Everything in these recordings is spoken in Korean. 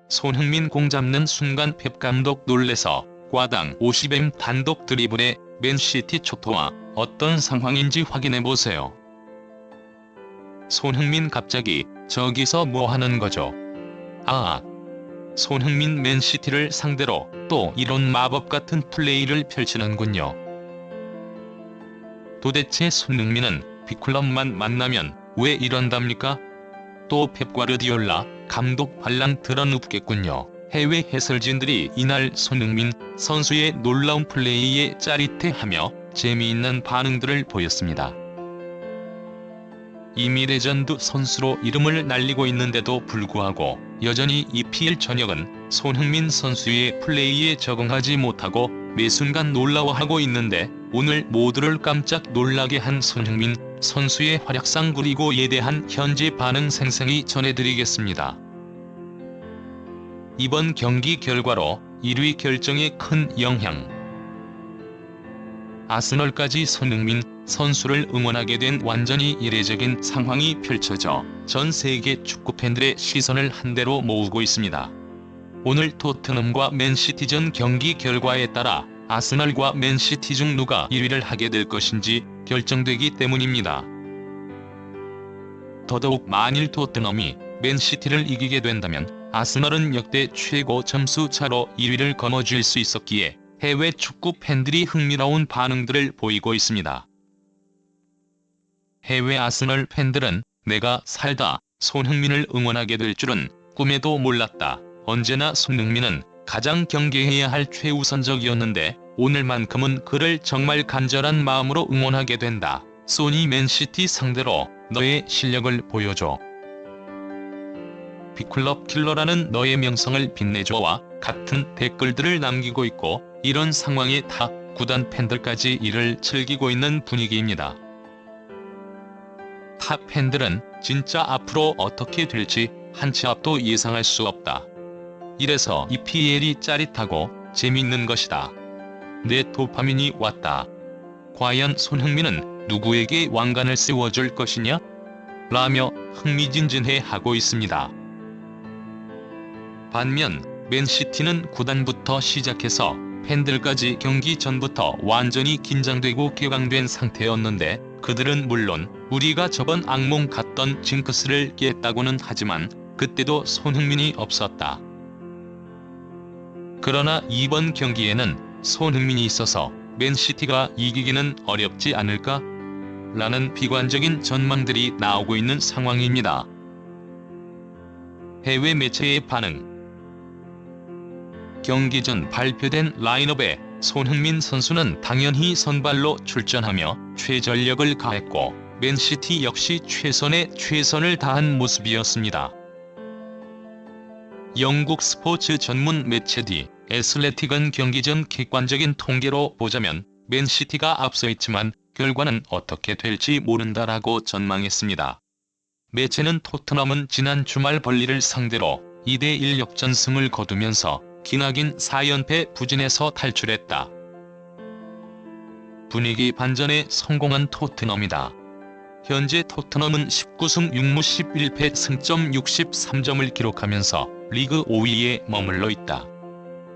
손흥민 공 잡는 순간 펩 감독 놀래서 과당 50m 단독 드리블에 맨시티 초토화. 어떤 상황인지 확인해보세요. 손흥민 갑자기 저기서 뭐 하는 거죠? 손흥민 맨시티를 상대로 또 이런 마법 같은 플레이를 펼치는군요. 도대체 손흥민은 빅클럽만 만나면 왜 이런답니까? 또 펩 과르디올라 감독 반란 드러눕겠군요. 해외 해설진들이 이날 손흥민 선수의 놀라운 플레이에 짜릿해하며 재미있는 반응들을 보였습니다. 이미 레전드 선수로 이름을 날리고 있는데도 불구하고 여전히 EPL 전역은 손흥민 선수의 플레이에 적응하지 못하고 매 순간 놀라워하고 있는데, 오늘 모두를 깜짝 놀라게 한 손흥민 선수의 활약상 그리고 이에 대한 현재 반응 생생히 전해드리겠습니다. 이번 경기 결과로 1위 결정에 큰 영향. 아스널까지 손흥민 선수를 응원하게 된 완전히 이례적인 상황이 펼쳐져 전 세계 축구팬들의 시선을 한데로 모으고 있습니다. 오늘 토트넘과 맨시티전 경기 결과에 따라 아스널과 맨시티 중 누가 1위를 하게 될 것인지 결정되기 때문입니다. 더더욱 만일 토트넘이 맨시티를 이기게 된다면 아스널은 역대 최고 점수 차로 1위를 거머쥘 수 있었기에 해외 축구 팬들이 흥미로운 반응들을 보이고 있습니다. 해외 아스널 팬들은 내가 살다 손흥민을 응원하게 될 줄은 꿈에도 몰랐다. 언제나 손흥민은 가장 경계해야 할 최우선적이었는데 오늘만큼은 그를 정말 간절한 마음으로 응원하게 된다. 소니 맨시티 상대로 너의 실력을 보여줘. 빅클럽 킬러라는 너의 명성을 빛내줘와 같은 댓글들을 남기고 있고, 이런 상황에 타 구단 팬들까지 이를 즐기고 있는 분위기입니다. 타 팬들은 진짜 앞으로 어떻게 될지 한 치 앞도 예상할 수 없다. 이래서 EPL이 짜릿하고 재밌는 것이다. 내 도파민이 왔다. 과연 손흥민은 누구에게 왕관을 씌워줄 것이냐? 라며 흥미진진해하고 있습니다. 반면 맨시티는 구단부터 시작해서 팬들까지 경기 전부터 완전히 긴장되고 격앙된 상태였는데, 그들은 물론 우리가 저번 악몽 같던 징크스를 깼다고는 하지만 그때도 손흥민이 없었다. 그러나 이번 경기에는 손흥민이 있어서 맨시티가 이기기는 어렵지 않을까? 라는 비관적인 전망들이 나오고 있는 상황입니다. 해외 매체의 반응. 경기 전 발표된 라인업에 손흥민 선수는 당연히 선발로 출전하며 최전력을 다했고, 맨시티 역시 최선의 최선을 다한 모습이었습니다. 영국 스포츠 전문 매체 디 애슬레틱은 경기 전 객관적인 통계로 보자면 맨시티가 앞서 있지만 결과는 어떻게 될지 모른다라고 전망했습니다. 매체는 토트넘은 지난 주말 벌리를 상대로 2대1 역전승을 거두면서 기나긴 4연패 부진에서 탈출했다. 분위기 반전에 성공한 토트넘이다. 현재 토트넘은 19승 6무 11패 승점 63점을 기록하면서 리그 5위에 머물러 있다.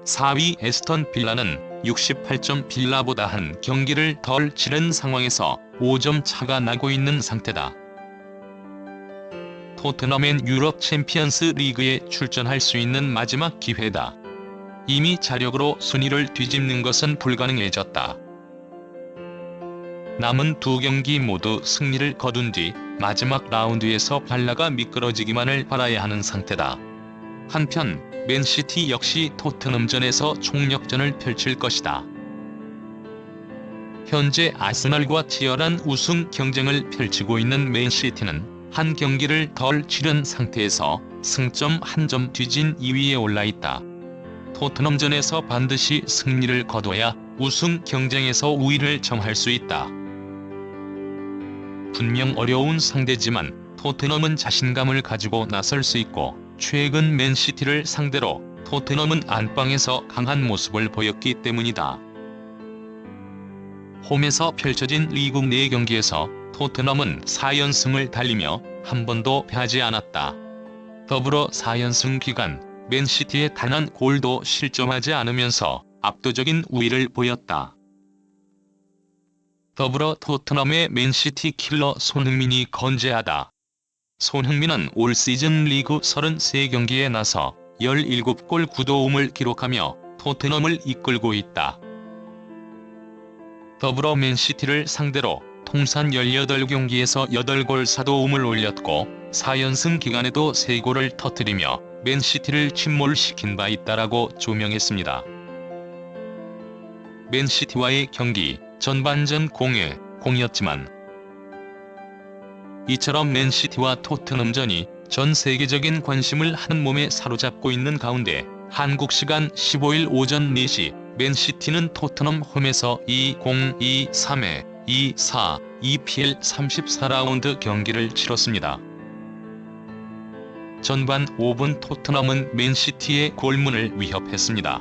4위 에스턴 빌라는 68점, 빌라보다 한 경기를 덜 치른 상황에서 5점 차가 나고 있는 상태다. 토트넘엔 유럽 챔피언스 리그에 출전할 수 있는 마지막 기회다. 이미 자력으로 순위를 뒤집는 것은 불가능해졌다. 남은 두 경기 모두 승리를 거둔 뒤 마지막 라운드에서 발라가 미끄러지기만을 바라야 하는 상태다. 한편 맨시티 역시 토트넘전에서 총력전을 펼칠 것이다. 현재 아스널과 치열한 우승 경쟁을 펼치고 있는 맨시티는 한 경기를 덜 치른 상태에서 승점 1점 뒤진 2위에 올라있다. 토트넘전에서 반드시 승리를 거둬야 우승 경쟁에서 우위를 점할 수 있다. 분명 어려운 상대지만 토트넘은 자신감을 가지고 나설 수 있고, 최근 맨시티를 상대로 토트넘은 안방에서 강한 모습을 보였기 때문이다. 홈에서 펼쳐진 리그 4경기에서 토트넘은 4연승을 달리며 한 번도 패하지 않았다. 더불어 4연승 기간 맨시티에 단 한 골도 실점하지 않으면서 압도적인 우위를 보였다. 더불어 토트넘의 맨시티 킬러 손흥민이 건재하다. 손흥민은 올 시즌 리그 33경기에 나서 17골 9도움을 기록하며 토트넘을 이끌고 있다. 더불어 맨시티를 상대로 통산 18경기에서 8골 4도움을 올렸고 4연승 기간에도 3골을 터뜨리며 맨시티를 침몰시킨 바 있다라고 조명했습니다. 맨시티와의 경기 전반전 0-0이었지만 이처럼 맨시티와 토트넘전이 전 세계적인 관심을 한몸에 사로잡고 있는 가운데 한국 시간 15일 오전 4시 맨시티는 토트넘 홈에서 2023회 2-4 EPL 34라운드 경기를 치렀습니다. 전반 5분 토트넘은 맨시티의 골문을 위협했습니다.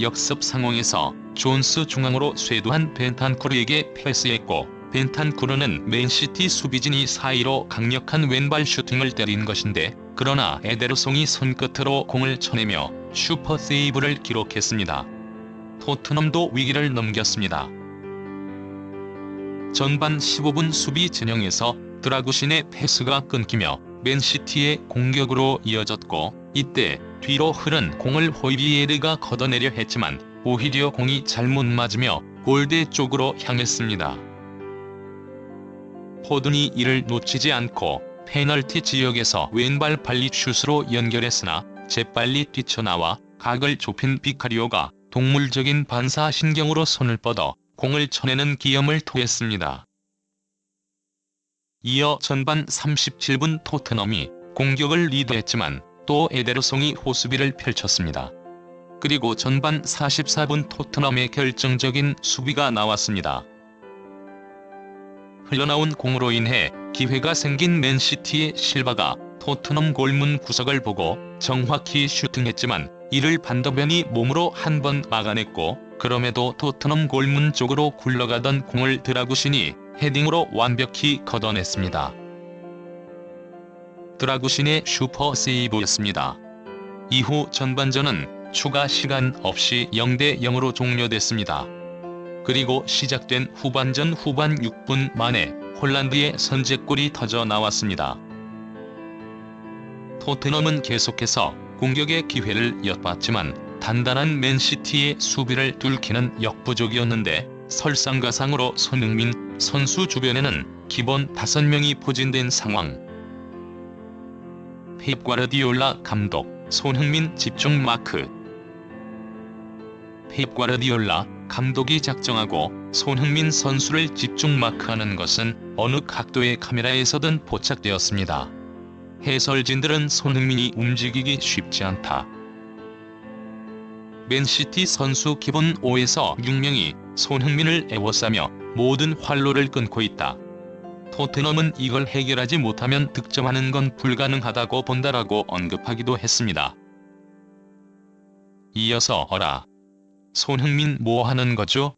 역습 상황에서 존스 중앙으로 쇄도한 벤탄쿠르에게 패스했고 벤탄쿠르는 맨시티 수비진이 사이로 강력한 왼발 슈팅을 때린 것인데 그러나 에데르송이 손끝으로 공을 쳐내며 슈퍼 세이브를 기록했습니다. 토트넘도 위기를 넘겼습니다. 전반 15분 수비 진영에서 드라구신의 패스가 끊기며 맨시티의 공격으로 이어졌고 이때 뒤로 흐른 공을 호이비에르가 걷어내려 했지만 오히려 공이 잘못 맞으며 골대 쪽으로 향했습니다. 포든이 이를 놓치지 않고 페널티 지역에서 왼발 발리 슛으로 연결했으나 재빨리 뛰쳐나와 각을 좁힌 비카리오가 동물적인 반사신경으로 손을 뻗어 공을 쳐내는 기염을 토했습니다. 이어 전반 37분 토트넘이 공격을 리드했지만 또 에데르송이 호수비를 펼쳤습니다. 그리고 전반 44분 토트넘의 결정적인 수비가 나왔습니다. 흘러나온 공으로 인해 기회가 생긴 맨시티의 실바가 토트넘 골문 구석을 보고 정확히 슈팅했지만 이를 반더벤이 몸으로 한 번 막아냈고 그럼에도 토트넘 골문 쪽으로 굴러가던 공을 드라구신이 헤딩으로 완벽히 걷어냈습니다. 드라구신의 슈퍼 세이브였습니다. 이후 전반전은 추가 시간 없이 0-0으로 종료됐습니다. 그리고 시작된 후반전 후반 6분 만에 홀란드의 선제골이 터져 나왔습니다. 토트넘은 계속해서 공격의 기회를 엿봤지만 단단한 맨시티의 수비를 뚫기는 역부족이었는데 설상가상으로 손흥민 선수 주변에는 기본 5명이 포진된 상황. 펩 과르디올라 감독, 손흥민 집중 마크. 펩 과르디올라 감독이 작정하고 손흥민 선수를 집중 마크하는 것은 어느 각도의 카메라에서든 포착되었습니다. 해설진들은 손흥민이 움직이기 쉽지 않다. 맨시티 선수 기본 5에서 6명이 손흥민을 애워싸며 모든 활로를 끊고 있다. 토트넘은 이걸 해결하지 못하면 득점하는 건 불가능하다고 본다라고 언급하기도 했습니다. 이어서 어라. 손흥민 뭐 하는 거죠?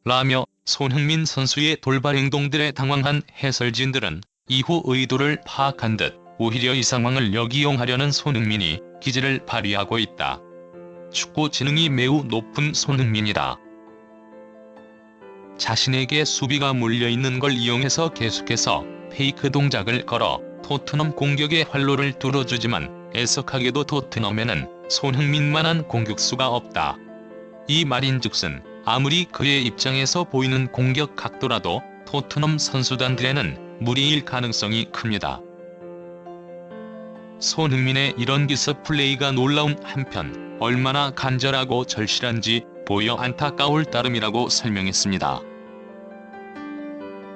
라며 손흥민 선수의 돌발 행동들에 당황한 해설진들은 이후 의도를 파악한 듯 오히려 이 상황을 역이용하려는 손흥민이 기질을 발휘하고 있다. 축구 지능이 매우 높은 손흥민이다. 자신에게 수비가 몰려있는 걸 이용해서 계속해서 페이크 동작을 걸어 토트넘 공격의 활로를 뚫어주지만 애석하게도 토트넘에는 손흥민만한 공격수가 없다. 이 말인즉슨 아무리 그의 입장에서 보이는 공격 각도라도 토트넘 선수단들에는 무리일 가능성이 큽니다. 손흥민의 이런 기습 플레이가 놀라운 한편 얼마나 간절하고 절실한지 보여 안타까울 따름이라고 설명했습니다.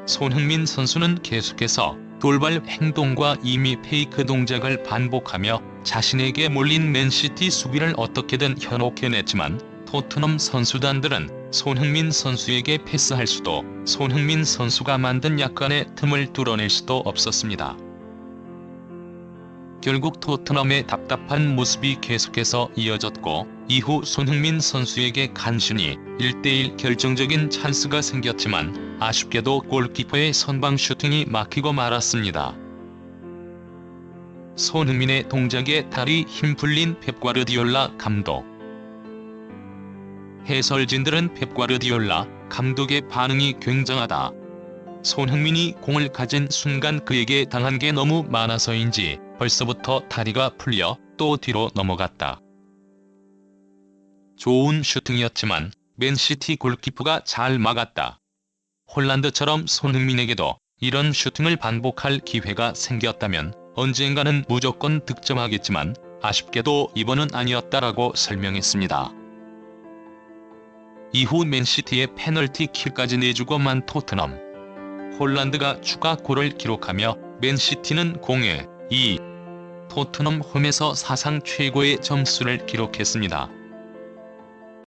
손흥민 선수는 계속해서 돌발 행동과 이미 페이크 동작을 반복하며 자신에게 몰린 맨시티 수비를 어떻게든 현혹해냈지만 토트넘 선수단들은 손흥민 선수에게 패스할 수도 손흥민 선수가 만든 약간의 틈을 뚫어낼 수도 없었습니다. 결국 토트넘의 답답한 모습이 계속해서 이어졌고 이후 손흥민 선수에게 간신히 1대1 결정적인 찬스가 생겼지만 아쉽게도 골키퍼의 선방 슈팅이 막히고 말았습니다. 손흥민의 동작에 다리 힘 풀린 펩 과르디올라 감독. 해설진들은 펩 과르디올라 감독의 반응이 굉장하다. 손흥민이 공을 가진 순간 그에게 당한 게 너무 많아서인지 벌써부터 다리가 풀려 또 뒤로 넘어갔다. 좋은 슈팅이었지만 맨시티 골키퍼가 잘 막았다. 홀란드처럼 손흥민에게도 이런 슈팅을 반복할 기회가 생겼다면 언젠가는 무조건 득점하겠지만 아쉽게도 이번은 아니었다라고 설명했습니다. 이후 맨시티의 페널티킥까지 내주고 만 토트넘. 홀란드가 추가 골을 기록하며 맨시티는 0-2 토트넘 홈에서 사상 최고의 점수를 기록했습니다.